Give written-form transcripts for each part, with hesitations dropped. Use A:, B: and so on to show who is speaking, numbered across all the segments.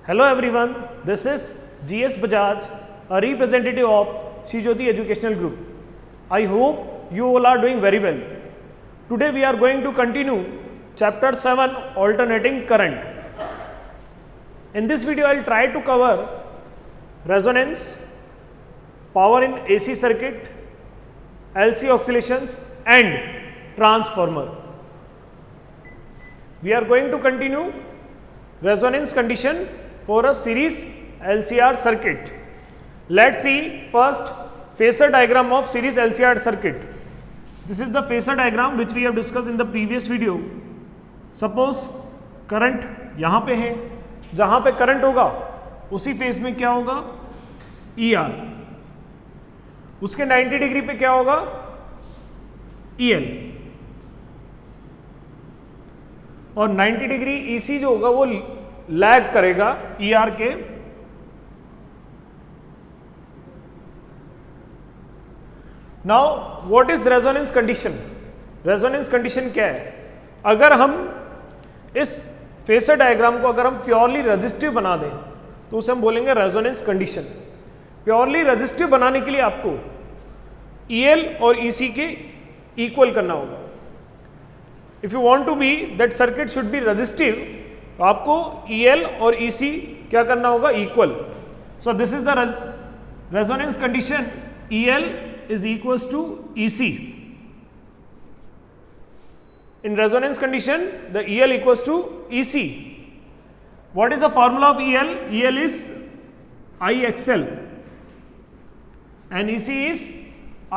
A: Hello everyone, this is GS Bajaj, a representative of Shijoti Educational Group. I hope you all are doing very well. Today we are going to continue chapter 7 alternating current. In this video I will try to cover resonance, power in AC circuit, LC oscillations and transformer. We are going to continue resonance condition for a series LCR circuit. Let's see first phasor diagram of series LCR circuit. This is the phasor diagram which we have discussed in the previous video. Suppose current यहाँ पे है, जहाँ पे current होगा उसी phase में क्या होगा ER, उसके 90 डिग्री पे क्या होगा EL और 90 डिग्री EC जो होगा वो लैग करेगा ER के now what is resonance condition. Resonance condition क्या है? अगर हम इस फेसर डायग्राम को अगर हम प्योरली रेजिस्टिव बना दें तो उसे हम बोलेंगे रेजोनेंस कंडीशन। प्योरली रेजिस्टिव बनाने के लिए आपको EL और EC के इक्वल करना होगा। If you want to be that circuit should be resistive तो आपको EL और EC क्या करना होगा equal. So this is the resonance condition, EL is equals to EC. In resonance condition the EL equals to EC. What is the formula of EL? EL is IXL and EC is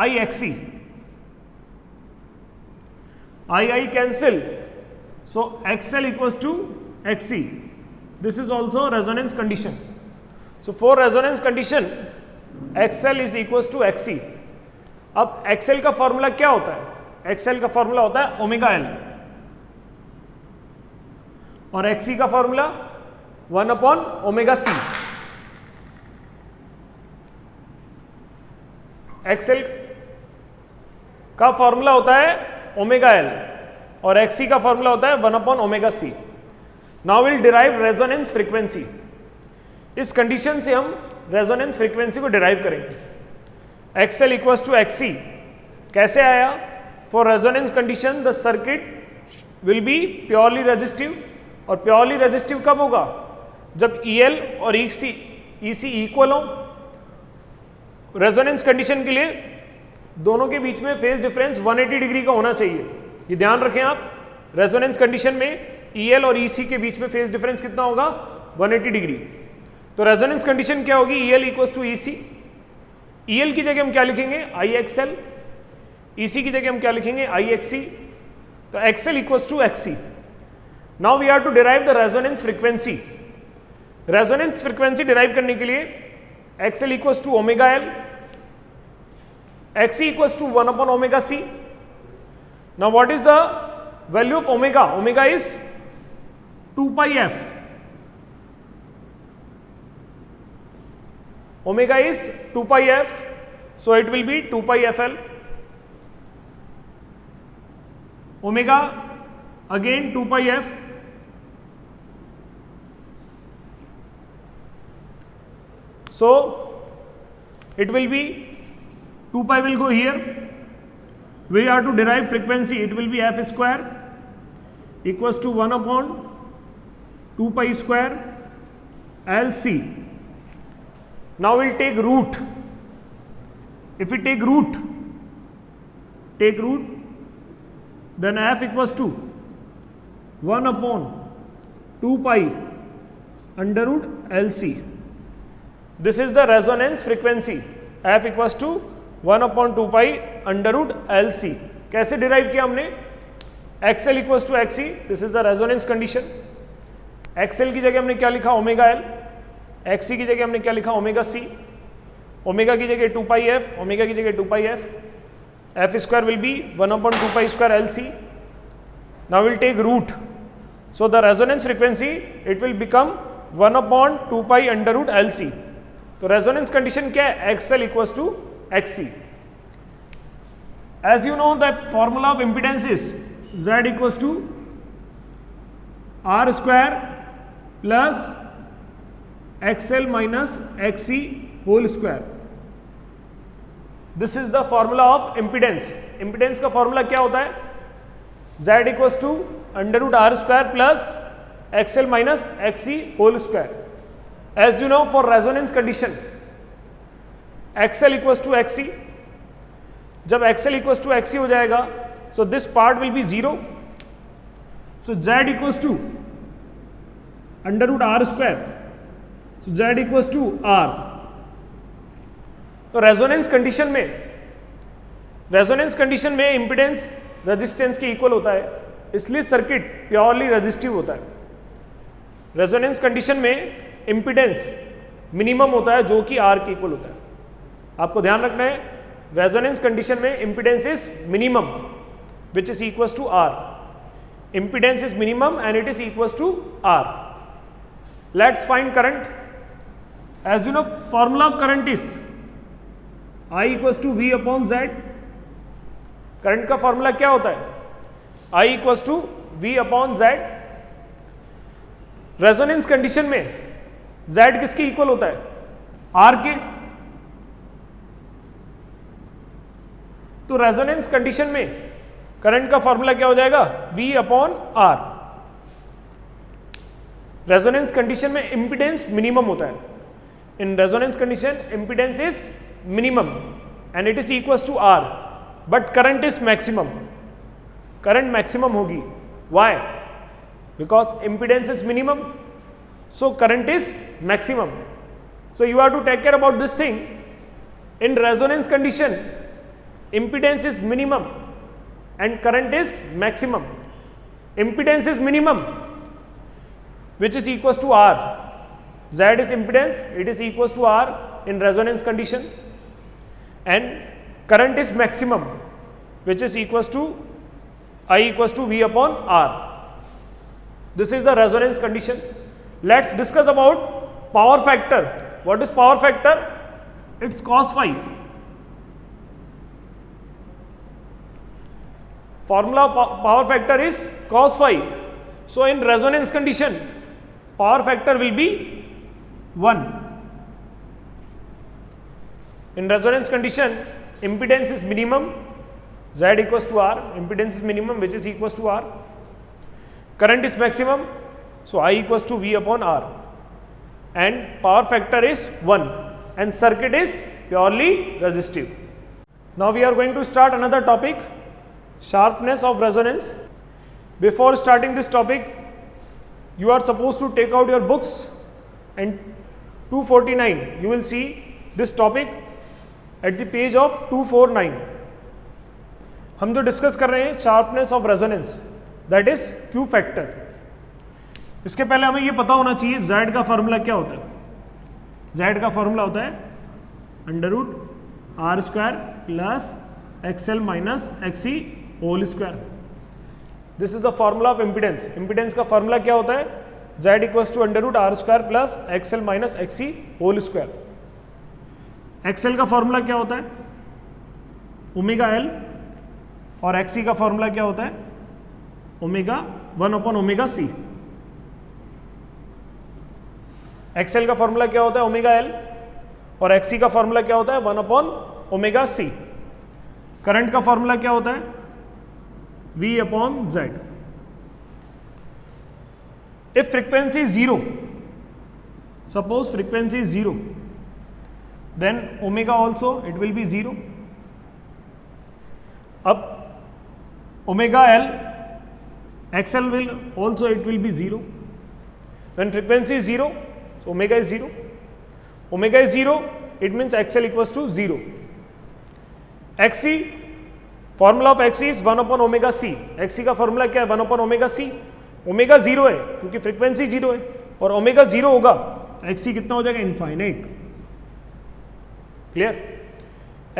A: IXC. I cancel, so XL equals to XC. This is also resonance condition. So for resonance condition XL is equals to XC. अब XL का formula क्या होता है? XL का formula होता है omega L और XC का formula 1 upon omega C। XL का फॉर्मूला होता है ओमेगा L और XC का फॉर्मूला होता है 1 upon omega C। Now will derive resonance frequency. इस कंडीशन से हम रेजोनेंस फ्रीक्वेंसी को डिराइव करेंगे। XL इक्वल्स टू XC कैसे आया? For resonance condition the circuit will be purely resistive और प्योरली रेजिस्टिव कब होगा? जब EL और EC इक्वल हो। रेजोनेंस कंडीशन के लिए दोनों के बीच में फेज डिफरेंस 180 डिग्री का होना चाहिए। ये ध्यान रखें आप, रेजोनेंस कंडीशन में EL और EC के बीच में फेज डिफरेंस कितना होगा 180 डिग्री। तो रेजोनेंस कंडीशन क्या होगी? EL equals to EC। EL की जगह हम क्या लिखेंगे? IXL। EC की जगह हम क्या लिखेंगे? IXC। तो XL equals to XC। Now we are to derive the resonance frequency. Resonance frequency derive करने के लिए XL equals to omega L, XC equals to 1 upon omega C। Now what is the value of omega? Omega is 2 pi f। Omega is 2 pi f, so it will be 2 pi fl. Omega again 2 pi f. So it will be 2 pi will go here. We are to derive frequency. It will be f square equals to 1 upon 2 pi square LC. Now we'll take root. If we take root, then f equals to 1 upon 2 pi under root LC. This is the resonance frequency. f equals to 1 upon 2 pi under root LC. कैसे derive किया हमने? XL equals to XC. This is the resonance condition. XL की जगह हमने क्या लिखा? Omega L। XC की जगह हमने क्या लिखा? Omega C। ओमेगा की जगह 2 pi f, ओमेगा की जगह 2 pi f। f square will be 1 upon 2 pi square LC. Now we'll take root. So the resonance frequency it will become 1 upon 2 pi under root LC. तो resonance condition क्या है? XL equals to XC. As you know that formula of impedance is Z equals to R square plus XL minus XC whole square. This is the formula of impedance. Impedance का formula क्या होता है? Z equals to under root R square plus XL minus XC whole square. As you know, for resonance condition, XL equals to XC. जब XL equals to XC हो जाएगा, so this part will be 0. So Z equals to under root R square. So Z equals to R. तो resonance condition में impedance resistance के equal होता है, इसलिए circuit purely resistive होता है. रेजोनेंस कंडीशन में इंपिडेंस मिनिमम होता है जो कि आर के इक्वल होता है. आपको ध्यान रखना है, रेजोनेंस कंडीशन में impedance is minimum which is equal to R. Impedance is minimum and it is equal to R. Let's find current. As you know, formula of current is I equals to V upon Z. Current का formula क्या होता है? I equals to V upon Z. Resonance condition में Z किसके equal होता है? R के. तो रेजोनेंस कंडीशन में करंट का फॉर्मूला क्या हो जाएगा? V upon R. Resonance condition में इंपिडेंस मिनिमम होता है. In resonance condition impedance is minimum and it is equals to R, but current is maximum. Current maximum होगी. Why? Because impedance is minimum, so current is maximum. So you have to take care about this thing. In resonance condition, impedance is minimum and current is maximum. Impedance is minimum, which is equals to R. Z is impedance, it is equals to R in resonance condition. And current is maximum, which is equals to I equals to V upon R. This is the resonance condition. Let's discuss about power factor. What is power factor? It's cos phi. Formula of power factor is cos phi. So in resonance condition, power factor will be 1. In resonance condition, impedance is minimum, Z equals to R. Impedance is minimum, which is equals to R. Current is maximum, so I equals to V upon R. And power factor is 1. And circuit is purely resistive. Now we are going to start another topic, sharpness of resonance. Before starting this topic, you are supposed to take out your books, and 249 you will see this topic at the page of 249. हम जो discuss कर रहे हैं sharpness of resonance, that is Q factor. इसके पहले हमें ये पता होना चाहिए Z का फॉर्मूला क्या होता है. Z का फॉर्मूला होता है under root R square plus XL minus XC whole square. This is the formula of impedance. Impedance का फॉर्मूला क्या होता है? Z equals to under root R square plus XL minus XC whole square. XL का formula क्या होता है? Omega L. और XC का फॉर्मूला क्या होता है? Omega 1 upon omega C. XL का फॉर्मूला क्या होता है? Omega L. और XC का फॉर्मूला क्या होता है? 1 अपॉन ओमेगा C. करंट का फॉर्मूला क्या होता है? V upon Z. If frequency is 0, suppose frequency is 0, then omega also it will be 0. अब omega L, XL will also it will be 0. When frequency is 0, so omega is 0. Omega is 0, it means XL equals to 0. XC, formula of XC is 1 upon omega C. XC का formula क्या है? 1 upon omega C. Omega 0 है क्योंकि frequency 0 है, और omega 0 होगा XC कितना हो जाएगा? इनफाइनाइट. क्लियर?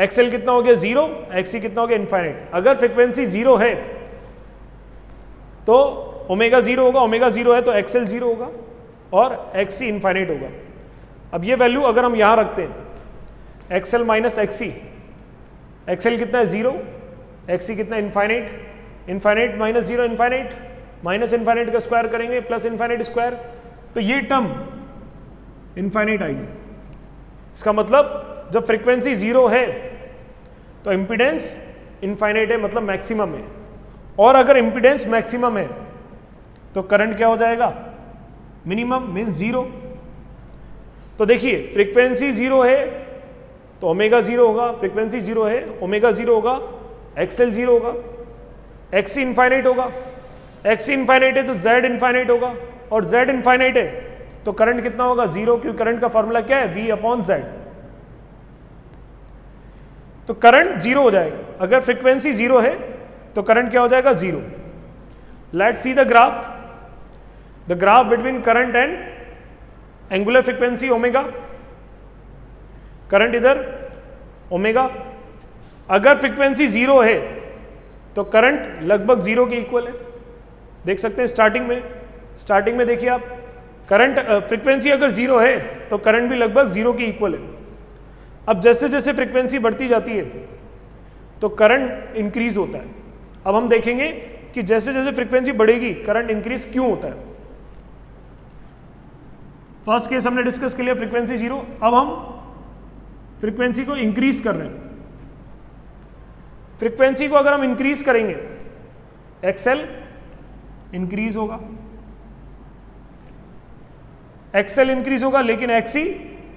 A: XL कितना हो गया? 0. XC कितना हो गया? इनफाइनाइट. अगर फ्रीक्वेंसी 0 है तो ओमेगा 0 होगा, ओमेगा 0 है तो XL 0 होगा और XC इनफाइनाइट होगा. अब ये वैल्यू अगर हम यहाँ रखते हैं XL माइनस XC, XL कितना है? 0, XC कितना? Infinite. Infinite minus 0 infinite, minus infinite का स्क्वायर करेंगे प्लस इनफाइनाइट स्क्वायर, तो ये टर्म इनफाइनाइट आएगी। इसका मतलब जब फ्रीक्वेंसी 0 है तो इम्पीडेंस इनफाइनाइट है, मतलब मैक्सिमम है। और अगर इम्पीडेंस मैक्सिमम है तो करंट क्या हो जाएगा? Minimum, means 0। तो देखिए फ्रीक्वेंसी 0 है तो ओमेगा 0 होगा, फ्रीक्वेंसी 0 है ओमेगा 0 होगा, एक्सएल 0 होगा, एक्सी इनफाइनाइट होगा, एक्सी इनफाइनाइट है तो जेड इनफाइनाइट होगा, और जेड इनफाइनाइट है तो करंट कितना होगा? 0, क्योंकि करंट का फॉर्मूला क्या है? V/Z। तो करंट 0 हो जाएगा। अगर फ्रीक्वेंसी 0 है तो करंट क्या हो जाएगा? 0। Let's see the graph between current and angular frequency omega. Current इधर, ओमेगा। अगर फ्रीक्वेंसी 0 है तो करंट लगभग 0 के इक्वल है। देख सकते हैं स्टार्टिंग में देखिए आप, करंट फ्रीक्वेंसी अगर 0 है तो करंट भी लगभग 0 के इक्वल है। अब जैसे जैसे फ्रीक्वेंसी बढ़ती जाती है तो करंट इंक्रीज होता है। अब हम देखेंगे कि जैसे जैसे फ्रीक्वेंसी बढ़ेगी करंट इंक्रीज क्यों होता है। फर्स्ट केस हमने डिस्कस कर लिया फ्रीक्वेंसी 0। अब हम फ्रीक्वेंसी को इंक्रीज कर रहे हैं। फ्रीक्वेंसी को अगर हम इंक्रीज करेंगे, एक्सएल इंक्रीज होगा, एक्सएल इंक्रीज होगा, लेकिन एक्सी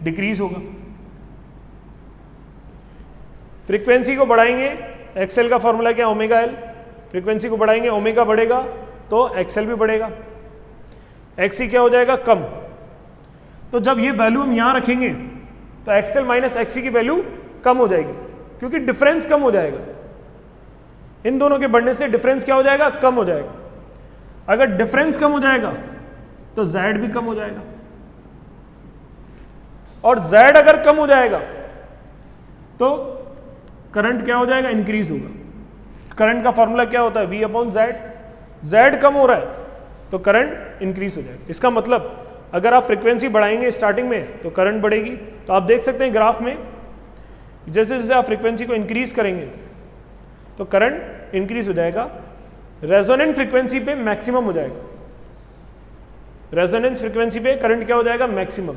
A: डिक्रीज होगा। फ्रीक्वेंसी को बढ़ाएंगे, एक्सएल का फॉर्मूला क्या? Omega L. फ्रीक्वेंसी को बढ़ाएंगे, ओमेगा बढ़ेगा तो एक्सएल भी बढ़ेगा, एक्सी क्या हो जाएगा? कम। तो जब ये वैल्यू हम यहां रखेंगे तो एक्सएल माइनस एक्सी की वैल्यू कम हो जाएगी, क्योंकि डिफरेंस कम हो जाएगा। इन दोनों के बढ़ने से डिफरेंस क्या हो जाएगा? कम हो जाएगा। अगर डिफरेंस कम हो जाएगा तो Z भी कम हो जाएगा, और Z अगर कम हो जाएगा तो करंट क्या हो जाएगा? इंक्रीज होगा। करंट का फॉर्मूला क्या होता है? V/Z। Z कम हो रहा है तो करंट इंक्रीज हो जाएगा। इसका मतलब अगर आप फ्रीक्वेंसी बढ़ाएंगे स्टार्टिंग में तो करंट बढ़ेगी। तो आप देख सकते हैं ग्राफ में जैसे जैसे आप फ्रीक्वेंसी को इंक्रीज करेंगे तो करंट इंक्रीज हो जाएगा। रेजोनेंट फ्रीक्वेंसी पे मैक्सिमम हो जाएगा। रेजोनेंस फ्रीक्वेंसी पे करंट क्या हो जाएगा? मैक्सिमम।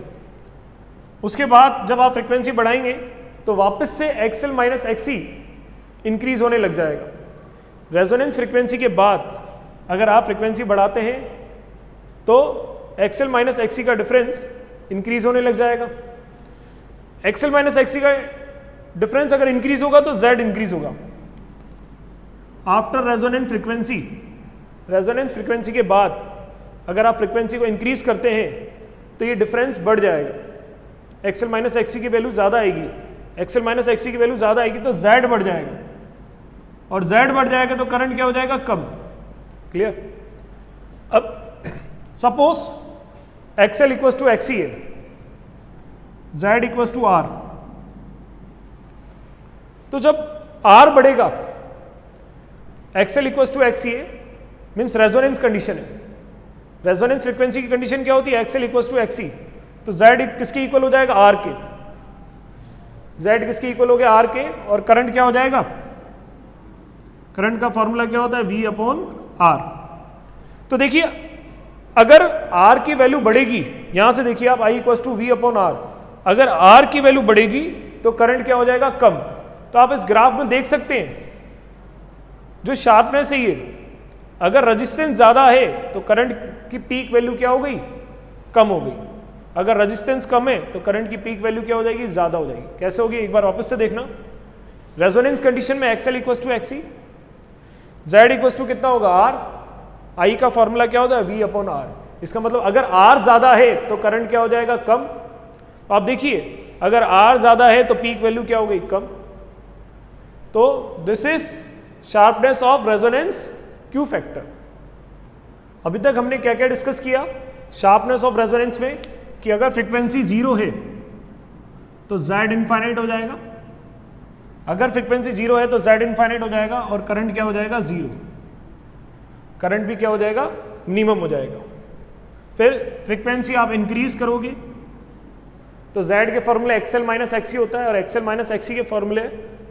A: उसके बाद जब आप फ्रीक्वेंसी बढ़ाएंगे तो वापस से एक्सएल माइनस एक्सी इंक्रीज होने लग जाएगा। रेजोनेंस फ्रीक्वेंसी के बाद अगर आप फ्रीक्वेंसी बढ़ाते हैं तो एक्सएल माइनस एक्सी का डिफरेंस इंक्रीज होने लग जाएगा। एक्सएल माइनस एक्सी का डिफरेंस अगर इंक्रीज होगा तो Z इंक्रीज होगा। आफ्टर रेजोनेंट फ्रीक्वेंसी के बाद अगर आप फ्रीक्वेंसी को इंक्रीज करते हैं तो ये डिफरेंस बढ़ जाएगा। एक्सएल माइनस एक्सी की वैल्यू ज़्यादा आएगी, एक्सएल माइनस एक्सी की वैल्यू ज़्यादा आएगी तो Z बढ़ जाएगा, और Z बढ़ जाएगा तो करंट क्या हो जाएगा? कम। क्लियर? अब suppose XL equals to XC है, Z इक्वल्स टू R। तो जब R बढ़ेगा, एक्सएल इक्वल्स टू एक्सी है, मीन्स रेजोनेंस कंडीशन है। रेजोनेंस फ्रीक्वेंसी की कंडीशन क्या होती है? XL equals to XC. तो Z किसके इक्वल हो जाएगा? R के। Z किसके इक्वल हो गया? R के। और करंट क्या हो जाएगा? करंट का फॉर्मूला क्या होता है? V/R। तो देखिए अगर R की वैल्यू बढ़ेगी, यहां से देखिए आप I इक्वल्स टू V/R, अगर R की वैल्यू बढ़ेगी तो करंट क्या हो जाएगा? कम। तो आप इस ग्राफ में देख सकते हैं जो शार्पनेस है ये, अगर रजिस्टेंस ज़्यादा है तो करंट की पीक वैल्यू क्या हो गई? कम हो गई। अगर रजिस्टेंस कम है तो करंट की पीक वैल्यू क्या हो जाएगी? ज़्यादा हो जाएगी। कैसे होगी? एक बार वापस से देखना। रेजोनेंस कंडीशन में XL equals to XC, Z equals to कितना होगा? R। I का फॉर्मूला क्या होता है? V/R। इसका मतलब अगर R ज़्यादा है तो करंट क्या हो जाएगा? कम। तो आप देखिए अगर R ज़्यादा है तो पीक वैल्यू क्या हो गई? कम। तो this is sharpness of resonance Q factor. अभी तक हमने क्या क्या डिस्कस किया शार्पनेस ऑफ रेजोनेंस में, कि अगर फ्रीक्वेंसी 0 है तो Z इनफाइनाइट हो जाएगा, अगर फ्रीक्वेंसी 0 है तो Z इनफाइनाइट हो जाएगा, और करंट क्या हो जाएगा? 0। करंट भी क्या हो जाएगा? मिनिमम हो जाएगा। फिर फ्रीक्वेंसी आप इंक्रीज करोगे तो Z के फॉर्मूले एक्सएल माइनस एक्सी होता है, और एक्सएल माइनस एक्सी के फॉर्मूले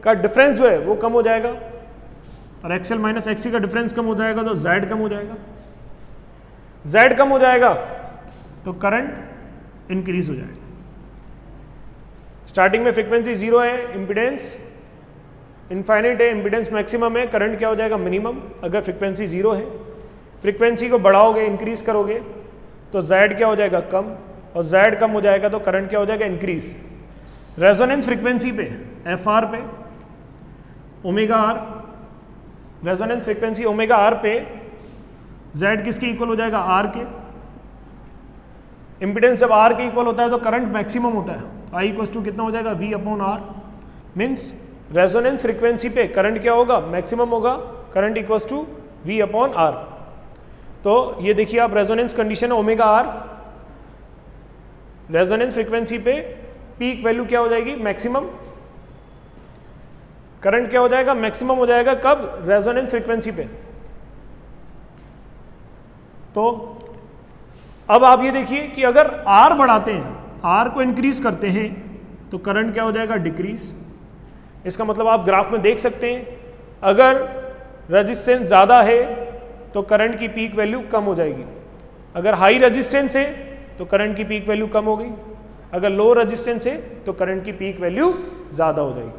A: का डिफरेंस जो है वो कम हो जाएगा, और एक्सएल माइनस एक्सी का डिफरेंस कम हो जाएगा तो Z कम हो जाएगा। Z कम हो जाएगा तो करंट इंक्रीज हो जाएगा। स्टार्टिंग में फ्रीक्वेंसी 0 है, इम्पिडेंस इनफाइनाइट है, इम्पिडेंस मैक्सिमम है, करंट क्या हो जाएगा मिनिमम। अगर फ्रीक्वेंसी 0 है, फ्रीक्वेंसी को बढ़ाओगे इंक्रीज करोगे तो Z क्या हो जाएगा कम, और Z कम हो जाएगा तो करंट क्या हो जाएगा इंक्रीज। रेजोनेंस फ्रीक्वेंसी पे FR पे omega R, resonance frequency omega R पे Z किसके इक्वल हो जाएगा R के। इम्पिडेंस जब R के इक्वल होता है तो करंट मैक्सिमम होता है, तो I इक्वल टू कितना हो जाएगा V/R। मीन्स रेजोनेंस फ्रीक्वेंसी पे करंट क्या होगा मैक्सिमम होगा, करंट इक्वल टू V/R। तो ये देखिए आप resonance condition omega R, resonance frequency पे पीक वैल्यू क्या हो जाएगी मैक्सिमम, करंट क्या हो जाएगा मैक्सिमम हो जाएगा कब रेजोनेंस फ्रीक्वेंसी पे। तो अब आप ये देखिए कि अगर R बढ़ाते हैं, R को इंक्रीज करते हैं तो करंट क्या हो जाएगा डिक्रीज। इसका मतलब आप ग्राफ में देख सकते हैं, अगर रेजिस्टेंस ज़्यादा है तो करंट की पीक वैल्यू कम हो जाएगी, अगर हाई रेजिस्टेंस है तो करंट की पीक वैल्यू कम हो गई, अगर लो रेजिस्टेंस है तो करंट की पीक वैल्यू ज़्यादा हो जाएगी।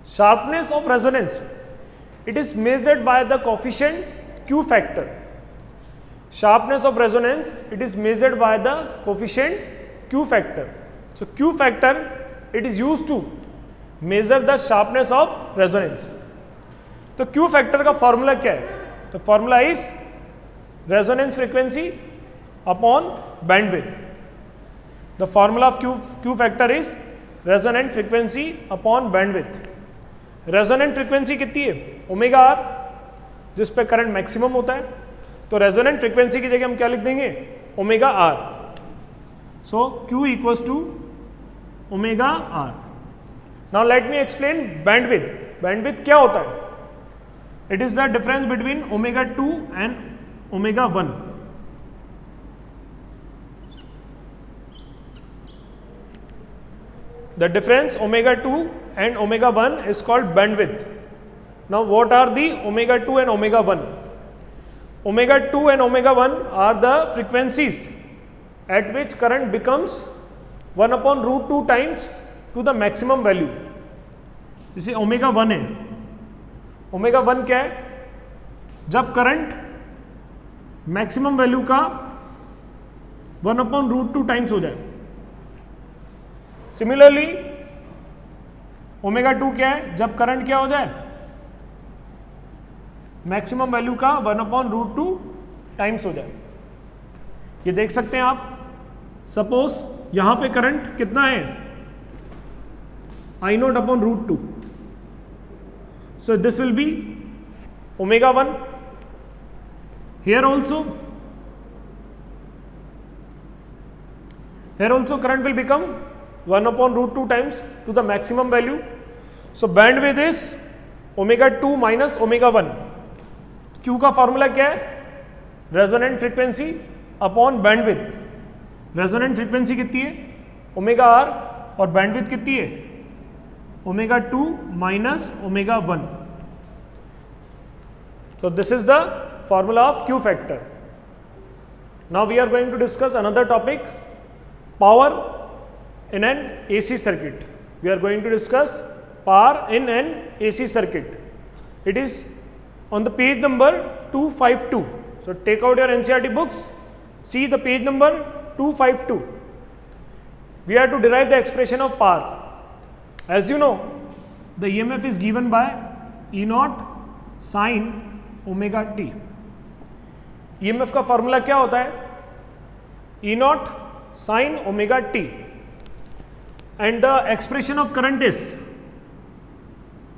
A: Sharpness of resonance, it is measured by the coefficient Q factor. Sharpness of resonance, it is measured by the coefficient Q factor. So Q factor, it is used to measure the sharpness of resonance. तो Q factor का formula क्या है, तो formula is resonance frequency upon bandwidth. The formula of Q factor is resonant frequency upon bandwidth. resonant frequency कितनी है omega R, जिस पे current maximum होता है, तो रेजोनेंट फ्रीक्वेंसी की जगह हम क्या लिख देंगे omega R। So Q equals to omega R। Now let me explain bandwidth. Bandwidth क्या होता है, it is the difference between omega 2 and omega 1। The difference omega 2 and omega 1 is called bandwidth. Now what are the omega 2 and omega 1? Omega 2 and omega 1 are the frequencies at which current becomes 1 upon root 2 times to the maximum value. जैसे omega 1 है, omega 1 क्या है, जब current maximum value का 1 upon root 2 times हो जाए। Similarly omega 2 क्या है, जब करंट क्या हो जाए मैक्सिमम वैल्यू का 1 अपॉन रूट 2 टाइम्स हो जाए। ये देख सकते हैं आप, सपोज यहां पे करंट कितना है I not upon root 2, so this will be omega 1। here also current will become 1 upon root 2 times to the maximum value. So bandwidth is omega 2 minus omega 1. Q का फॉर्मूला क्या है, resonant frequency upon bandwidth. Resonant frequency कितनी है omega R और bandwidth कितनी है omega 2 minus omega 1। So this is the formula of Q factor. Now we are going to discuss another topic, power in an AC circuit. We are going to discuss power in an AC circuit. It is on the page number 252. So take out your NCERT books, see the page number 252. We have to derive the expression of power. As you know, the EMF is given by E naught sin omega t. EMF का formula क्या होता है, E naught sin omega t. And the expression of current is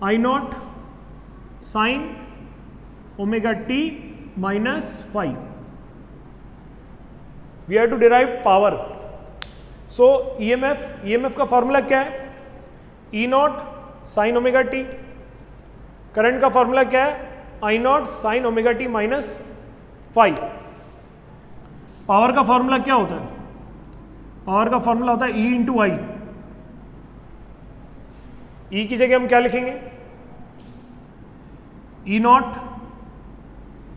A: I naught sin omega t minus phi. We have to derive power. So EMF का formula क्या है, E naught sin omega t. Current का formula क्या है, I naught sin omega t minus phi. Power का formula क्या होता है, पावर का फॉर्मूला होता है E इंटू आई। E की जगह हम क्या लिखेंगे, E naught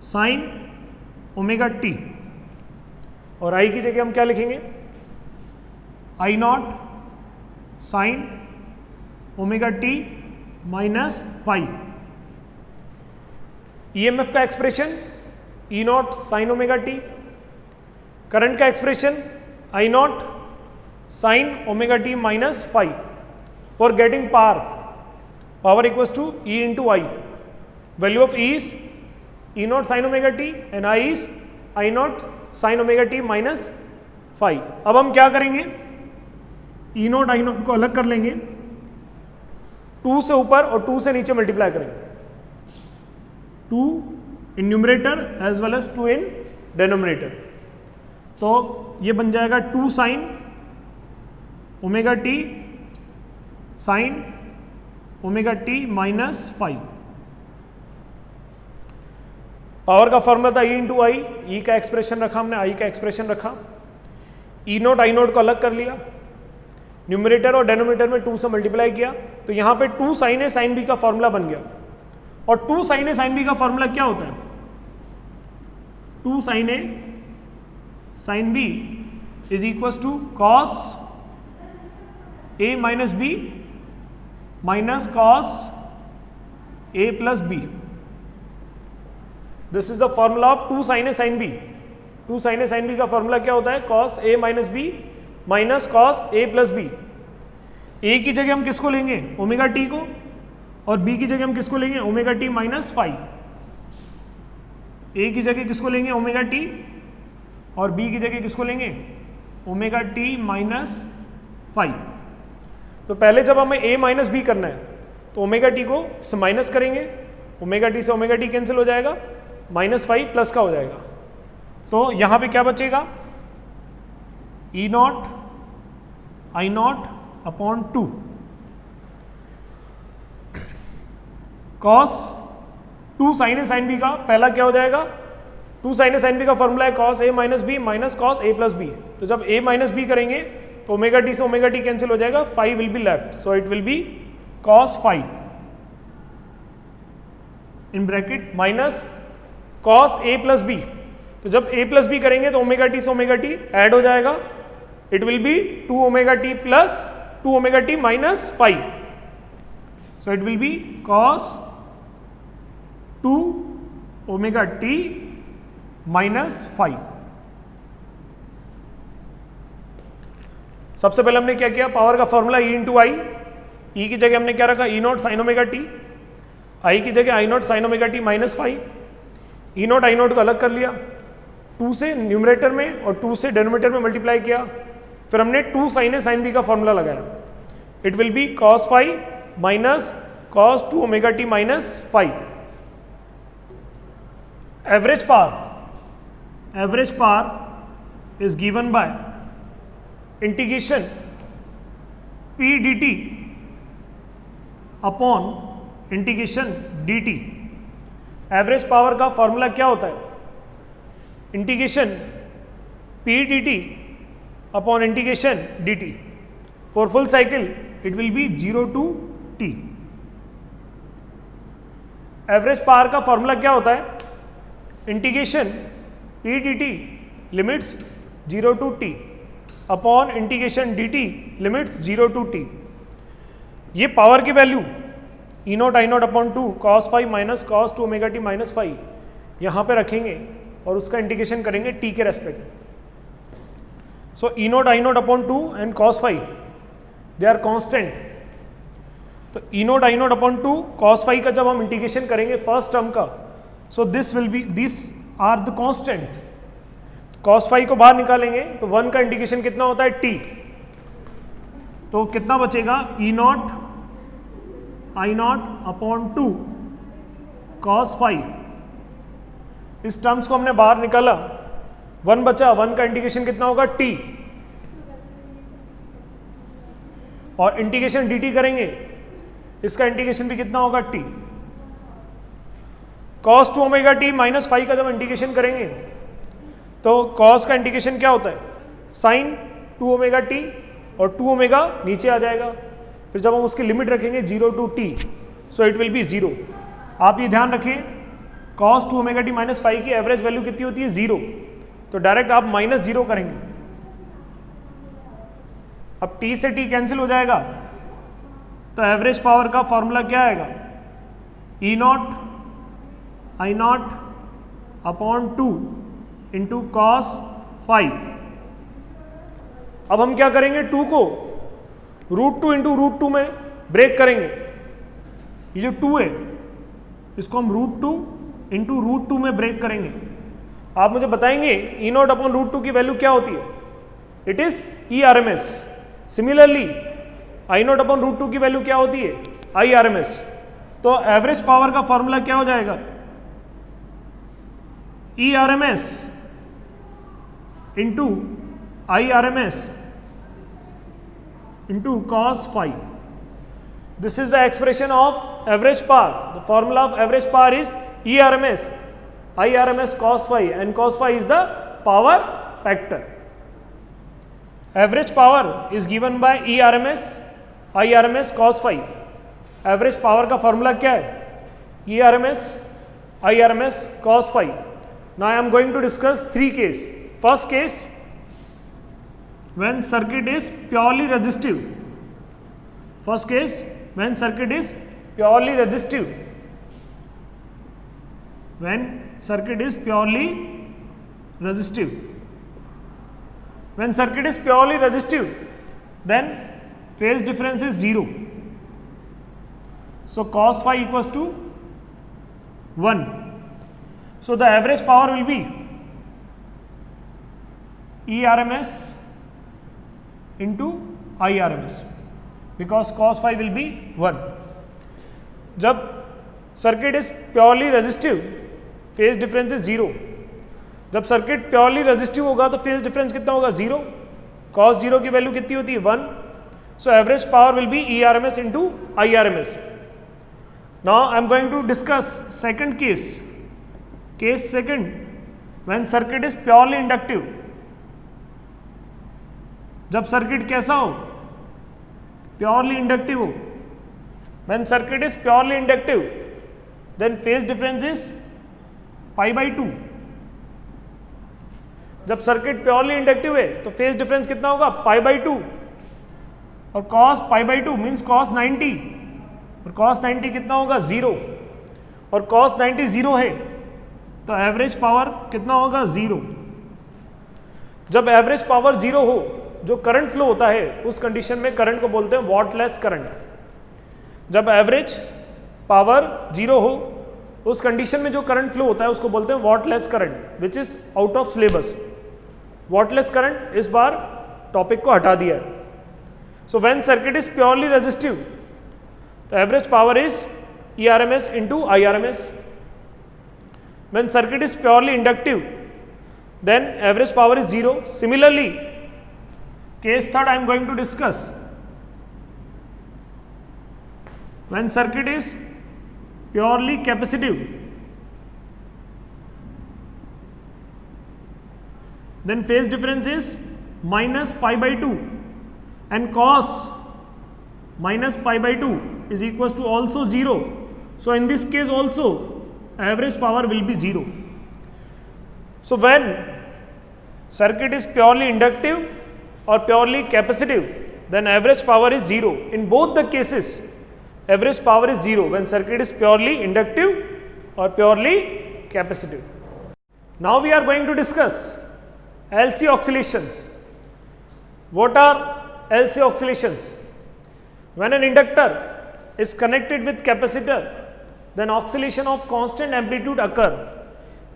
A: sine omega T, और I की जगह हम क्या लिखेंगे, I naught sine omega T minus five. EMF का expression E naught sine omega T, current का expression I naught sine omega T minus five. For getting power equals to E into I, value of E is E naught sine omega T and I is I naught sine omega T minus five. अब हम क्या करेंगे, ई naught I naught को अलग कर लेंगे, 2 से ऊपर और 2 से नीचे मल्टीप्लाई करेंगे, 2 in numerator as well as 2 in denominator. तो ये बन जाएगा 2 sine omega T sine omega T minus five. Power का फॉर्मूला था ई इंटू आई, ई का एक्सप्रेशन रखा हमने, आई का एक्सप्रेशन रखा, ई नोट आई नोट को अलग कर लिया, न्यूमरेटर और डेनोमिनेटर में 2 से मल्टीप्लाई किया, तो यहाँ पे 2 साइन ए साइन बी का फॉर्मूला बन गया। और 2 साइन ए साइन बी का फॉर्मूला क्या होता है, 2 sine A sine B is equal to cos A minus B minus cos A plus B. This is the formula of 2 sine A sine B. 2 sine A sine B का formula क्या होता है, cos A minus B minus cos A plus B. ए की जगह हम किसको लेंगे, omega T को, और बी की जगह हम किसको लेंगे, ओमेगा टी माइनस फाइव। ए की जगह किसको लेंगे, ओमेगा टी, और बी की जगह किसको लेंगे, ओमेगा टी माइनस फाइव। तो पहले जब हमें ए माइनस बी करना है तो ओमेगा टी को से माइनस करेंगे, ओमेगा टी से ओमेगा टी कैंसिल हो जाएगा, माइनस फाइव प्लस का हो जाएगा। तो यहां पे क्या बचेगा, E naught I naught upon 2 cos 2 sine A sine B का पहला क्या हो जाएगा, 2 साइन ए साइन बी का फॉर्मूला है cos A minus B minus cos A plus B. तो जब ए माइनस बी करेंगे तो ओमेगा टी से ओमेगा टी कैंसिल हो जाएगा, 5 will be left, so it will be cos 5 in bracket minus cos A plus B. तो जब ए plus B करेंगे तो ओमेगा टी से ओमेगा टी ऐड हो जाएगा, it will B 2 omega T plus 2 omega T minus 5, so it will be cos 2 omega T minus 5। सबसे पहले हमने क्या किया, पावर का फॉर्मूला ई इंटू आई, ई की जगह हमने क्या रखा, E naught sine omega T, I की जगह I naught sine omega T minus 5, E naught I naught को अलग कर लिया, 2 से न्यूमरेटर में और 2 से डेनोमिनेटर में मल्टीप्लाई किया, फिर हमने 2 साइन ए साइन बी का फॉर्मूला लगाया, it will be cos 5 minus cos 2 omega T minus 5। Average power is given by integration p dt upon integration dt। Average power का फॉर्मूला क्या होता है, integration p dt upon integration dt। For full cycle it will B 0 to t। Average power का formula क्या होता है, integration p dt limits 0 to t upon integration dt limits 0 to t। ये power की value E naught I naught upon 2 cos 5 minus cos 2 omega T minus 5 यहाँ पे रखेंगे और उसका इंटीग्रेशन करेंगे t के respect. So E naught I naught upon 2 and cos 5 they are constant. तो E naught I naught upon 2 cos 5 का जब हम इंटीग्रेशन करेंगे फर्स्ट टर्म का, so this are the constants. cos 5 को बाहर निकालेंगे तो 1 का इंटीग्रेशन कितना होता है t, तो कितना बचेगा E naught I naught upon 2 cos 5। इस टर्म्स को हमने बाहर निकाला, 1 बचा, 1 का इंटीग्रेशन कितना होगा t, और इंटीग्रेशन dt करेंगे, इसका इंटीग्रेशन भी कितना होगा t। cos 2 omega T minus 5 का जब इंटीग्रेशन करेंगे तो cos का इंटीग्रेशन क्या होता है, साइन 2 ओमेगा टी, और 2 ओमेगा नीचे आ जाएगा, फिर जब हम उसकी लिमिट रखेंगे 0 to t, so it will B 0। आप ये ध्यान रखें cos 2 ओमेगा टी माइनस 5 की एवरेज वैल्यू कितनी होती है, 0, तो डायरेक्ट आप माइनस 0 करेंगे। अब T से T कैंसिल हो जाएगा, तो एवरेज पावर का फॉर्मूला क्या आएगा, E not I naught upon 2 into cos 5। अब हम क्या करेंगे, 2 को √2 इंटू √2 में ब्रेक करेंगे। ये जो 2 है इसको हम √2 इंटू √2 में ब्रेक करेंगे। आप मुझे बताएंगे E नॉट अपॉन √2 की वैल्यू क्या होती है, it is ERMS। Similarly I not upon √2 की वैल्यू क्या होती है, IRMS। तो एवरेज पावर का फॉर्मूला क्या हो जाएगा, ERMS into IRMS into cos 5। This is the expression of average power. The formula of average power is ERMS, IRMS cos phi, and cos phi is the power factor. Average power is given by ERMS, IRMS cos phi. Average power का formula क्या है, ERMS, IRMS cos phi. Now I am going to discuss 3 cases. First case, when circuit is purely resistive. First case, when circuit is purely resistive. When circuit is purely resistive. When circuit is purely resistive, then phase difference is 0. So cos phi equals to 1. So the average power will be ERMS into IRMS, because cos phi will be 1. जब circuit is purely resistive, phase difference is 0। जब circuit purely resistive होगा तो phase difference कितना होगा, 0। cos 0 की value कितनी होती है, 1। So average power will be ERMS into IRMS. Now I am going to discuss second case. Case second, when circuit is purely inductive. जब सर्किट कैसा हो, प्योरली इंडक्टिव हो। When circuit is purely inductive, then phase difference is π/2. जब circuit purely inductive है तो phase difference कितना होगा, π/2। और cos π/2 मीन्स cos 90, और cos 90 कितना होगा, 0। और cos 90 0 है तो एवरेज पावर कितना होगा, 0। जब एवरेज पावर 0 हो, जो करंट फ्लो होता है उस कंडीशन में करंट को बोलते हैं वॉटलेस करंट। जब एवरेज पावर 0 हो, उस कंडीशन में जो करंट फ्लो होता है उसको बोलते हैं wattless current, which is out of syllabus. Wattless current इस बार टॉपिक को हटा दिया है। So when circuit is purely resistive, तो average power is ERMS into IRMS. When circuit is purely inductive, then average power is 0. Similarly, case third I am going to discuss. When circuit is purely capacitive, then phase difference is minus π/2, and cos minus π/2 is equals to also 0. So in this case also average power will be 0. So when circuit is purely inductive or purely capacitive, then average power is 0. In both the cases average power is 0 when circuit is purely inductive or purely capacitive. Now we are going to discuss LC oscillations. What are LC oscillations? When an inductor is connected with capacitor, then oscillation of constant amplitude occur.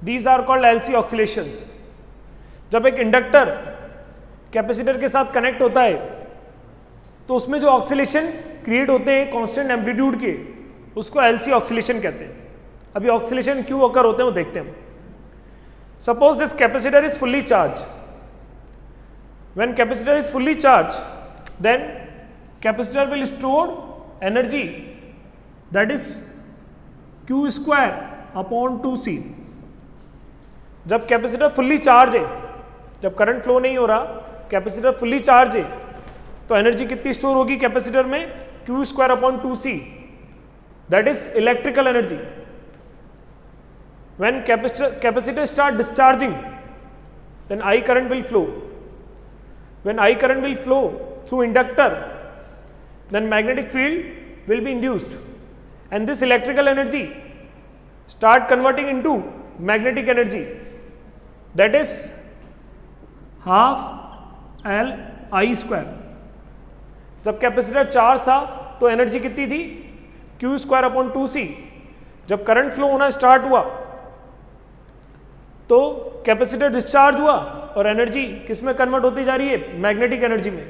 A: These are called LC oscillations. जब एक inductor capacitor के साथ connect होता है तो उसमें जो oscillation create होते हैं कांस्टेंट एम्पलीट्यूड के, उसको LC ऑक्सीलेशन कहते हैं। अभी ऑक्सीलेशन क्यों अकर होते हैं वो देखते हैं। Suppose this capacitor is fully charge. When capacitor is fully charge, then capacitor will store energy that is Q² upon 2C। जब कैपेसिटर फुल्ली चार्ज है, जब करंट फ्लो नहीं हो रहा, कैपेसिटर फुल्ली चार्ज है, तो एनर्जी कितनी स्टोर होगी कैपेसिटर में, Q² upon 2C, that is electrical energy. When capacitor start discharging, then I current will flow. When I current will flow, through inductor, then magnetic field will be induced, and this electrical energy start converting into magnetic energy, that is half L I square. जब capacitor charge था तो energy कितनी थी, Q square upon 2C. जब current flow होना start हुआ तो capacitor discharge हुआ और एनर्जी किस में कन्वर्ट होती जा रही है, मैग्नेटिक एनर्जी में.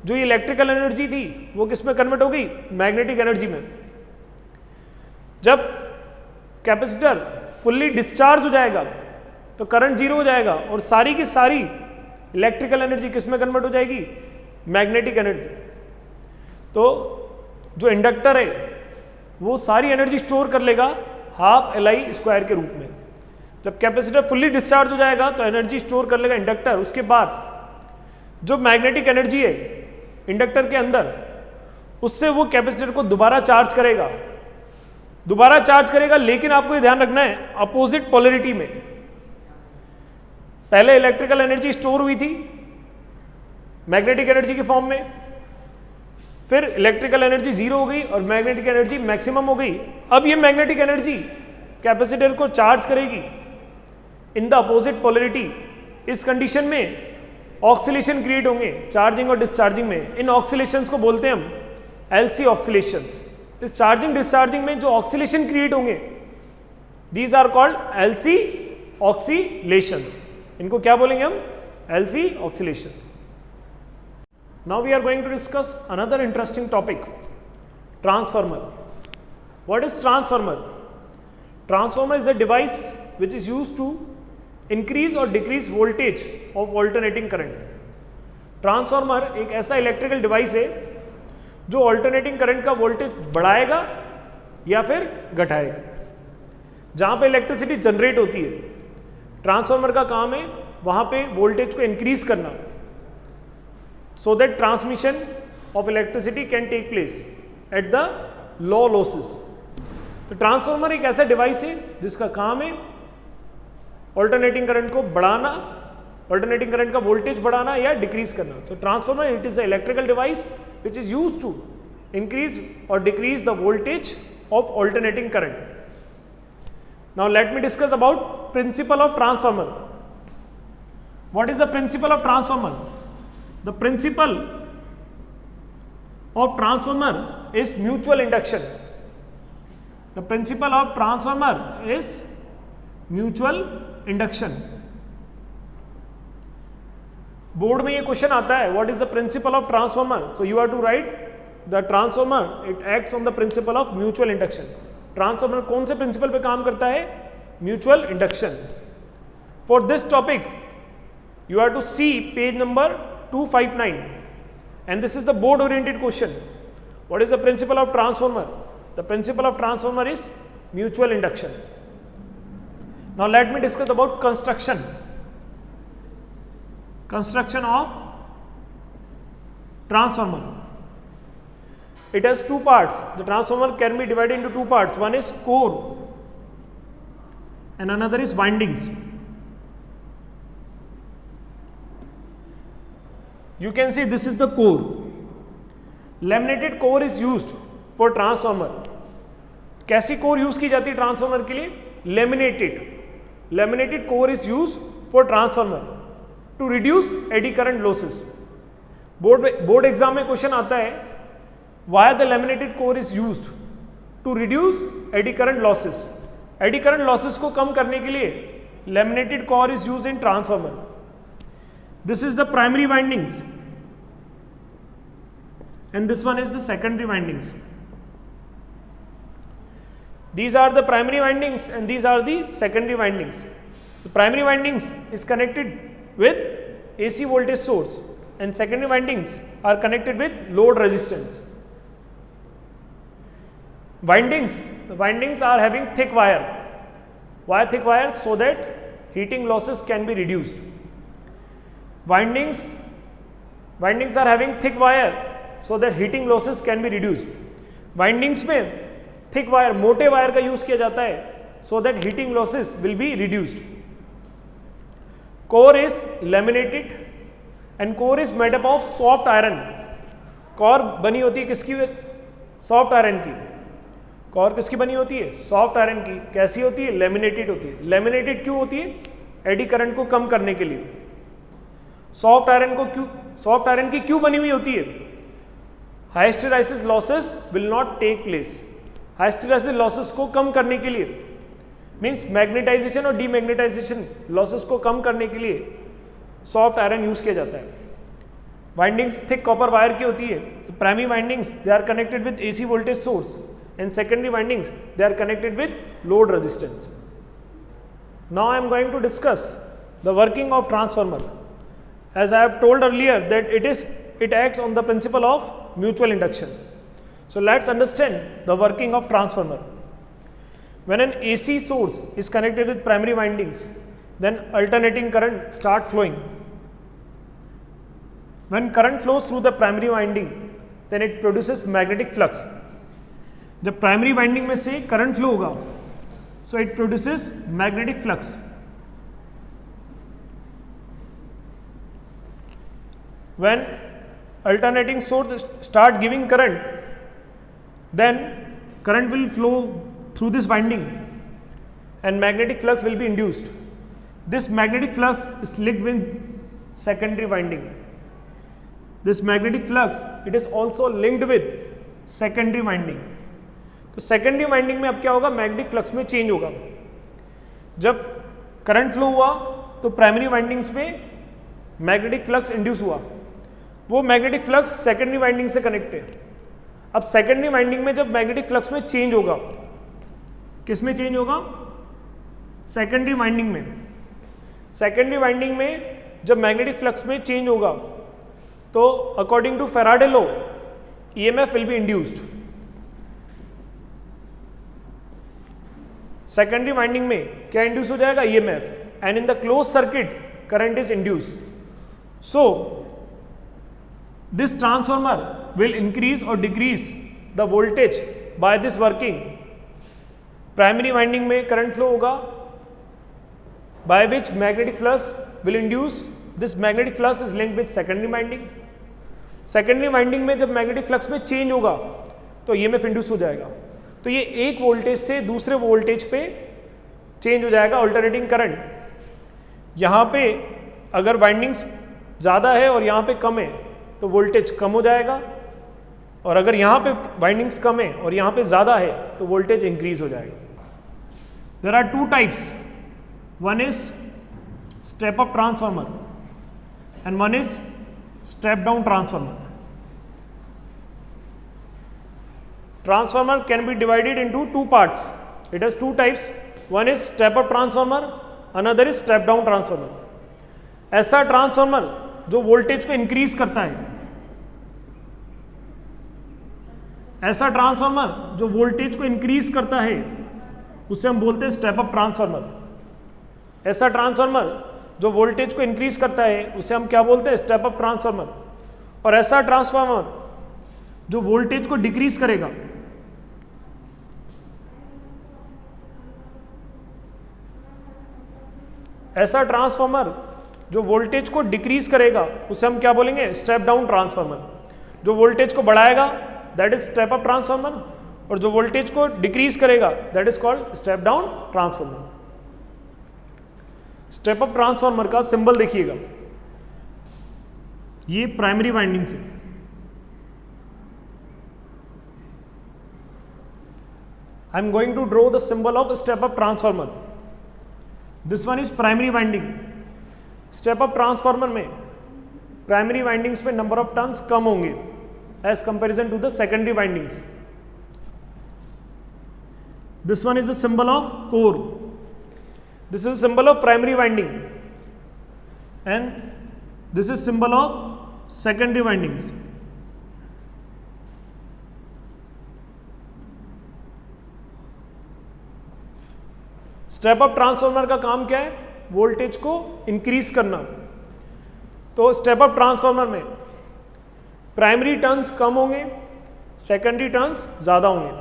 A: जो इलेक्ट्रिकल एनर्जी थी वो किस में कन्वर्ट हो गई, मैग्नेटिक एनर्जी में. जब कैपेसिटर फुल्ली डिस्चार्ज हो जाएगा तो करंट जीरो हो जाएगा और सारी की सारी इलेक्ट्रिकल एनर्जी किस में कन्वर्ट हो जाएगी, मैग्नेटिक एनर्जी. तो जो इंडक्टर है वो सारी एनर्जी स्टोर कर लेगा हाफ Li स्क्वायर के रूप में. जब कैपेसिटर फुल्ली डिस्चार्ज हो जाएगा तो एनर्जी स्टोर कर लेगा इंडक्टर. उसके बाद जो मैग्नेटिक एनर्जी है इंडक्टर के अंदर, उससे वो कैपेसिटर को दोबारा चार्ज करेगा, लेकिन आपको ये ध्यान रखना है अपोजिट पोलैरिटी में. पहले इलेक्ट्रिकल एनर्जी स्टोर हुई थी मैग्नेटिक एनर्जी के फॉर्म में, फिर इलेक्ट्रिकल एनर्जी जीरो हो गई और मैग्नेटिक एनर्जी मैक्सिमम हो गई. अब ये मैग्नेटिक एनर्जी कैपेसिटर को चार्ज करेगी इन द अपोजिट पोलैरिटी. इस कंडीशन में ऑक्सीलेशन क्रिएट होंगे चार्जिंग और डिस्चार्जिंग में. इन ऑक्सीलेशंस को बोलते हैं हम LC ऑक्सीलेशंस. इस चार्जिंग डिस्चार्जिंग में जो ऑक्सीलेशन क्रिएट होंगे दीज आर कॉल्ड LC ऑक्सीलेशंस. इनको क्या बोलेंगे हम, LC ऑक्सीलेशंस. Now we are going to discuss another interesting topic, transformer. What is transformer? Transformer is a device which is used to increase or decrease voltage of alternating current. Transformer एक ऐसा electrical device है जो alternating current का voltage बढ़ाएगा या फिर घटाएगा. जहाँ पे इलेक्ट्रिसिटी जनरेट होती है ट्रांसफार्मर का काम है वहाँ पे वोल्टेज को इंक्रीज करना, so that transmission of electricity can take place at the low losses. तो ट्रांसफार्मर एक ऐसा डिवाइस है जिसका काम है ऑल्टरनेटिंग करंट को बढ़ाना, ऑल्टरनेटिंग करंट का वोल्टेज बढ़ाना या डिक्रीज करना. So transformer it is a electrical device which is used to increase और decrease the voltage of alternating current. Now let me discuss about principle of transformer. What is the principle of transformer? The principle of transformer is mutual induction. The principle of transformer is mutual induction. Board में ये question आता है, what is the principle of transformer? So you have to write the transformer. It acts on the principle of mutual induction. Transformer कौन से principal पे काम करता है? Mutual induction. For this topic you have to see page number 259 and this is the board oriented question. What is the principle of transformer? The principle of transformer is mutual induction. Now let me discuss about construction of transformer. It has two parts. The transformer can be divided into two parts. One is core and another is windings. You can see this is the core. Laminated core is used for transformer. कैसी core use की जाती है transformer के लिए? Laminated core is used for transformer to reduce eddy current losses. Board exam में question आता है why the laminated core is used to reduce eddy current losses. Eddy current losses को कम करने के लिए laminated core is used in transformer. This is the primary windings and this one is the secondary windings. These are the primary windings and these are the secondary windings. The primary windings is connected with AC voltage source and secondary windings are connected with load resistance. The windings are having thick wire. Why thick wire? So that heating losses can be reduced. Windings are having thick wire so that heating losses can be reduced. Windings में thick wire, मोटे wire का use किया जाता है so that heating losses will be reduced. Core is laminated and core is made up of soft iron. Core बनी होती है किसकी? सॉफ्ट आयरन की। कोर किसकी बनी होती है? सॉफ्ट आयरन की। कैसी होती है? लेमिनेटेड होती है। लेमिनेटेड क्यों होती है? एडी करंट को कम करने के लिए। सॉफ्ट आयरन की क्यों बनी हुई होती है? Hysteresis losses will not take place. Hysteresis losses को कम करने के लिए, मीन्स मैग्नेटाइजेशन और डीमैग्नेटाइजेशन लॉसेस को कम करने के लिए सॉफ्ट आयरन यूज किया जाता है। वाइंडिंग्स थिक कॉपर वायर की होती है। तो primary windings they are connected with AC voltage source and secondary windings they are connected with load resistance. Now I am going to discuss the working of transformer. As I have told earlier that it acts on the principle of mutual induction. So let's understand the working of transformer. When an AC source is connected with primary windings, then alternating current start flowing. When current flows through the primary winding, then it produces magnetic flux. जब primary winding में से current flow होगा, so it produces magnetic flux. When alternating source start giving current, then current will flow through this winding and magnetic flux will be induced. This magnetic flux is linked with secondary winding. This magnetic flux, it is also linked with secondary winding. तो secondary winding में अब क्या होगा? Magnetic flux में change होगा। जब current flow हुआ तो प्राइमरी वाइंडिंग्स में मैग्नेटिक फ्लक्स इंड्यूस हुआ, वो मैग्नेटिक फ्लक्स सेकेंडरी वाइंडिंग से कनेक्ट है। अब सेकेंडरी वाइंडिंग में जब मैग्नेटिक फ्लक्स में चेंज होगा, किस में चेंज होगा? सेकेंडरी वाइंडिंग में। सेकेंडरी वाइंडिंग में जब मैग्नेटिक फ्लक्स में चेंज होगा तो according to Faraday law EMF will be induced. Secondary winding में क्या इंड्यूस हो जाएगा? EMF, and in the close circuit current is induced. So this transformer will increase or decrease the voltage by this working. Primary winding में current flow होगा by which magnetic flux will induce. This magnetic flux is linked with secondary winding. Secondary winding में जब magnetic flux में change होगा तो EMF induce हो जाएगा। तो ये एक वोल्टेज से दूसरे वोल्टेज पे चेंज हो जाएगा अल्टरनेटिंग करंट। यहाँ पे अगर वाइंडिंग्स ज़्यादा है और यहाँ पे कम है तो वोल्टेज कम हो जाएगा, और अगर यहाँ पे वाइंडिंग्स कम है और यहाँ पे ज़्यादा है तो वोल्टेज इंक्रीज हो जाएगा। There are two types, one is step up transformer and one is step down transformer. Transformer can be divided into two parts. It has two types. One is step up transformer, another is step down transformer. ऐसा transformer जो voltage को increase करता है, ऐसा transformer जो voltage को increase करता है उसे हम बोलते हैं स्टेप अप ट्रांसफार्मर। ऐसा ट्रांसफार्मर जो वोल्टेज को इंक्रीज करता है उसे हम क्या बोलते हैं? Step up transformer. और ऐसा ट्रांसफार्मर जो वोल्टेज को डिक्रीज करेगा, ऐसा ट्रांसफार्मर जो वोल्टेज को डिक्रीज करेगा उसे हम क्या बोलेंगे? Step down transformer. जो वोल्टेज को बढ़ाएगा that is step up transformer, और जो वोल्टेज को डिक्रीज करेगा that is called step down transformer. Step up transformer का सिंबल देखिएगा, ये प्राइमरी वाइंडिंग से, I am going to draw the symbol of step up transformer. This one is primary winding. Step up transformer में primary windings में number of turns कम होंगे as comparison to the secondary windings. This one is the symbol of core, this is symbol of primary winding, and this is symbol of secondary windings. Step up transformer का काम क्या है? Voltage को increase करना। तो step up transformer में primary turns कम होंगे, सेकेंडरी टर्न्स ज्यादा होंगे।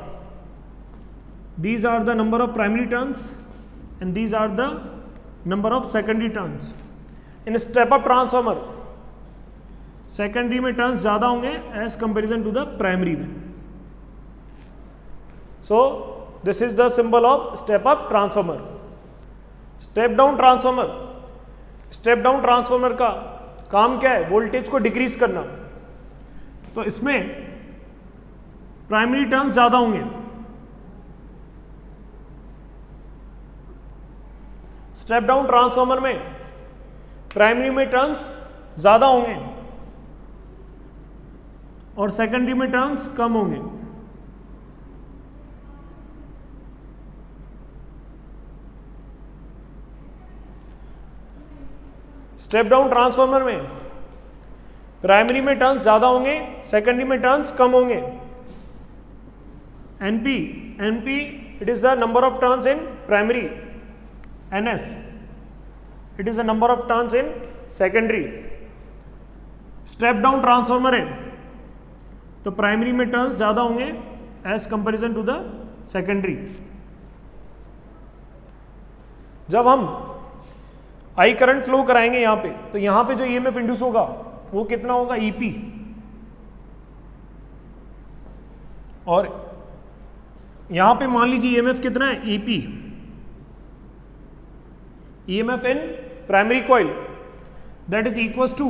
A: These are the number of primary turns and these are the number of secondary turns. In step up transformer secondary में टर्न्स ज़्यादा होंगे as comparison to the primary में. So this is the symbol of step up transformer. Step down transformer. Step down transformer का काम क्या है? Voltage को decrease करना. तो इसमें प्राइमरी टर्न्स ज़्यादा होंगे. स्टेप डाउन ट्रांसफॉर्मर में प्राइमरी में टर्न्स ज़्यादा होंगे और सेकेंडरी में टर्न्स कम होंगे. स्टेप डाउन ट्रांसफॉर्मर में प्राइमरी में टर्न्स ज़्यादा होंगे, सेकेंडरी में टर्न्स कम होंगे. NP it is the number of turns in primary. NS it is the number of turns in secondary. Step down transformer है तो प्राइमरी में टर्न्स ज़्यादा होंगे as comparison to the secondary. जब हम आई करंट फ्लो कराएंगे यहाँ पे, तो यहाँ पे जो EMF इंड्यूस होगा वो कितना होगा? EP. और यहाँ पे मान लीजिए EMF कितना है? EP. EMF in primary coil, that is equals to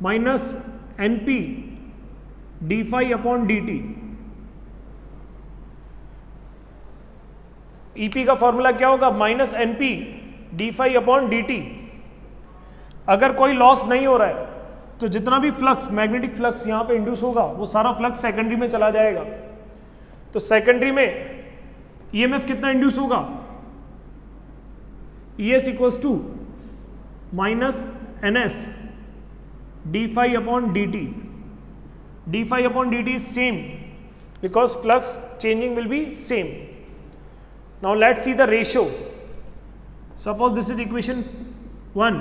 A: minus NP d phi upon dt. EP का फॉर्मूला क्या होगा? Minus NP d phi upon dt. अगर कोई लॉस नहीं हो रहा है तो जितना भी फ्लक्स, मैग्नेटिक फ्लक्स यहाँ पे इंड्यूस होगा वो सारा फ्लक्स सेकेंडरी में चला जाएगा. तो सेकेंडरी में EMF कितना इंड्यूस होगा? ES equals to minus NS d phi upon dt. d phi upon dt is same because flux changing will be same. Now let's see the ratio. Suppose this is equation 1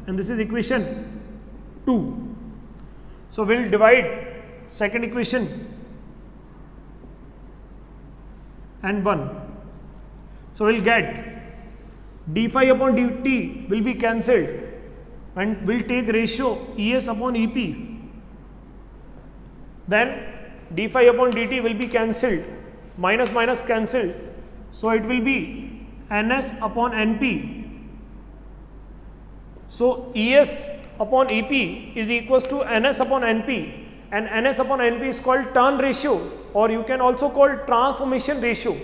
A: and this is equation 2. So we'll divide second equation and 1. So we'll get d phi upon dt will be cancelled and we'll take ratio ES upon EP. Then d phi upon dt will be cancelled, minus minus cancelled, so it will be NS upon NP. So ES upon EP is equals to NS upon NP, and NS upon NP is called turn ratio, or you can also call transformation ratio.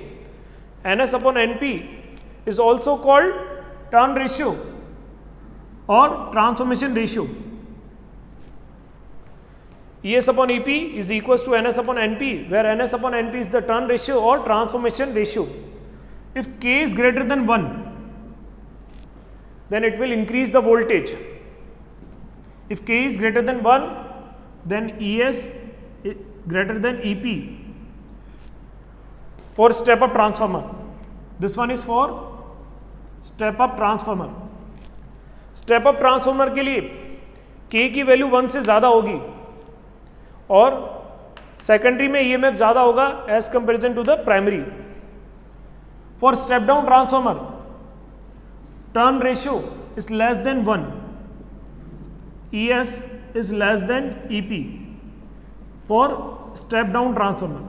A: NS upon NP is also called turn ratio or transformation ratio. ES upon EP is equals to NS upon NP, where NS upon NP is the turn ratio or transformation ratio. If K is greater than 1, then it will increase the voltage. If K is greater than 1, then ES is greater than EP for step up transformer. This one is for step up transformer. Step up transformer के लिए K की value 1 से ज़्यादा होगी और secondary में EMF ज़्यादा होगा as comparison to the primary. For step down transformer turn ratio is less than 1. ES is less than EP for step down transformer.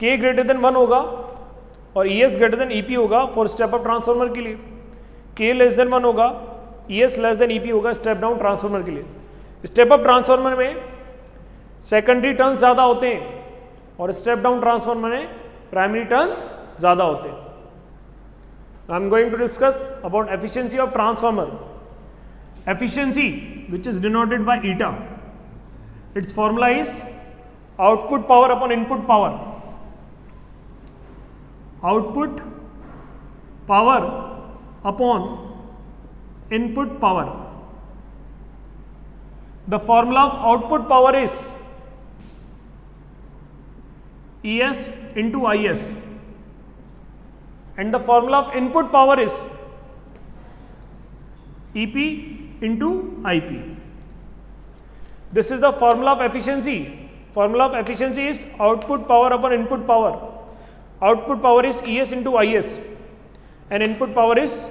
A: K greater than 1 होगा और ES greater than EP होगा for step up transformer के लिए. K less than 1 होगा, ES less than EP होगा step down transformer के लिए. Step up transformer में सेकेंडरी टर्न्स ज़्यादा होते हैं और स्टेप डाउन ट्रांसफॉर्मर में प्राइमरी टर्न्स ज़्यादा होते हैं. I am going to discuss about efficiency of transformer. Efficiency, which is denoted by eta, its formula is output power upon input power. Output power upon input power. The formula of output power is ES into IS. And the formula of input power is EP into IP. This is the formula of efficiency. Formula of efficiency is output power upon input power. Output power is ES into IS and input power is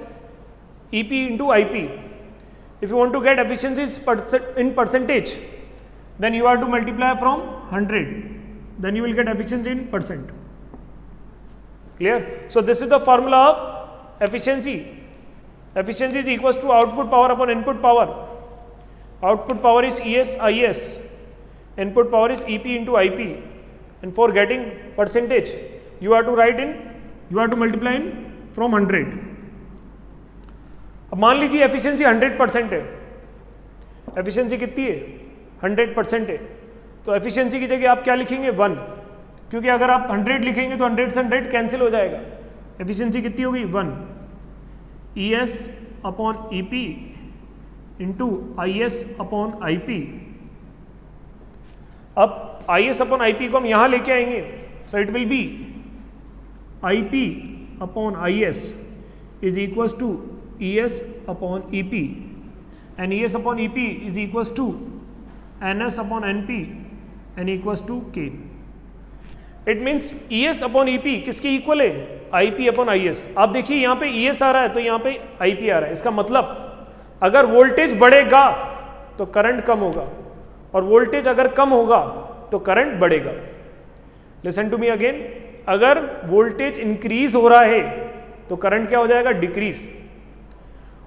A: EP into IP. If you want to get efficiency in percentage, then you have to multiply from 100. Then you will get efficiency in percent. Clear? So this is the formula of efficiency. Efficiency is equals to output power upon input power. Output power is ES IS. Input power is EP into IP. And for getting percentage, you have to multiply in from 100. अब मान लीजिए efficiency 100% है. Efficiency कितनी है? 100% है. तो efficiency की जगह आप क्या लिखेंगे? 1, क्योंकि अगर आप 100 लिखेंगे तो 100 से 100 कैंसिल हो जाएगा. एफिशिएंसी कितनी होगी? 1. ES upon EP into IS upon IP. अब IS अपॉन IP को हम यहाँ लेके आएंगे. So it will be IP upon IS is equals to ES upon EP, and ES upon EP is equals to NS upon NP and equals to K. It means ES upon EP किसके equal है? IP upon IS. आप देखिए यहाँ पे ES आ रहा है तो यहाँ पे IP आ रहा है. इसका मतलब अगर वोल्टेज बढ़ेगा तो करंट कम होगा और वोल्टेज अगर कम होगा तो करंट बढ़ेगा. Listen to me again. अगर वोल्टेज इंक्रीज हो रहा है तो करंट क्या हो जाएगा? डिक्रीज.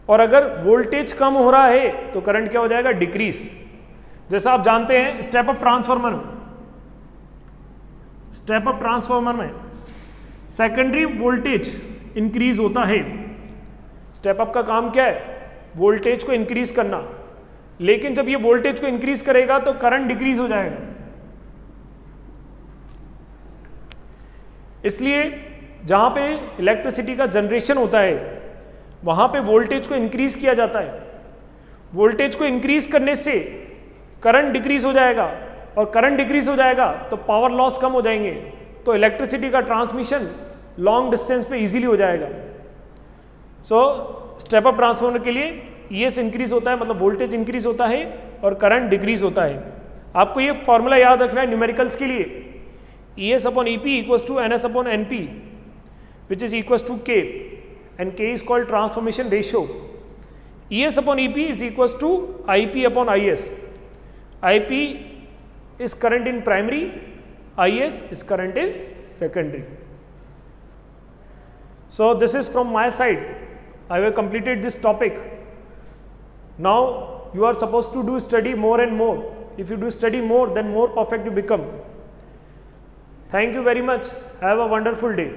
A: और अगर वोल्टेज कम हो रहा है तो करंट क्या हो जाएगा? डिक्रीज. जैसा आप जानते हैं स्टेप अप ट्रांसफार्मर में सेकेंडरी वोल्टेज इंक्रीज होता है. स्टेप अप का काम क्या है? वोल्टेज को इंक्रीज करना. लेकिन जब ये वोल्टेज को इंक्रीज करेगा तो करंट डिक्रीज हो जाएगा. इसलिए जहां पे इलेक्ट्रिसिटी का जनरेशन होता है वहां पे वोल्टेज को इंक्रीज किया जाता है. वोल्टेज को इंक्रीज करने से करंट डिक्रीज हो जाएगा और करंट डिक्रीज हो जाएगा तो पावर लॉस कम हो जाएंगे. तो इलेक्ट्रिसिटी का ट्रांसमिशन लॉन्ग डिस्टेंस पे इजीली हो जाएगा. सो स्टेप अप ट्रांसफार्मर के लिए ES इंक्रीज होता है, मतलब वोल्टेज इंक्रीज होता है और करंट डिक्रीज होता है. आपको ये फॉर्मूला याद रखना है न्यूमेरिकल्स के लिए. ES upon EP equals to NS upon NP which is equals to K. And K is called transformation ratio. ES upon EP is equals to IP upon IS. IP is current in primary, IS is current in secondary. So this is from my side. I have completed this topic. Now you are supposed to do study more and more. If you do study more, then more perfect you become. Thank you very much. Have a wonderful day.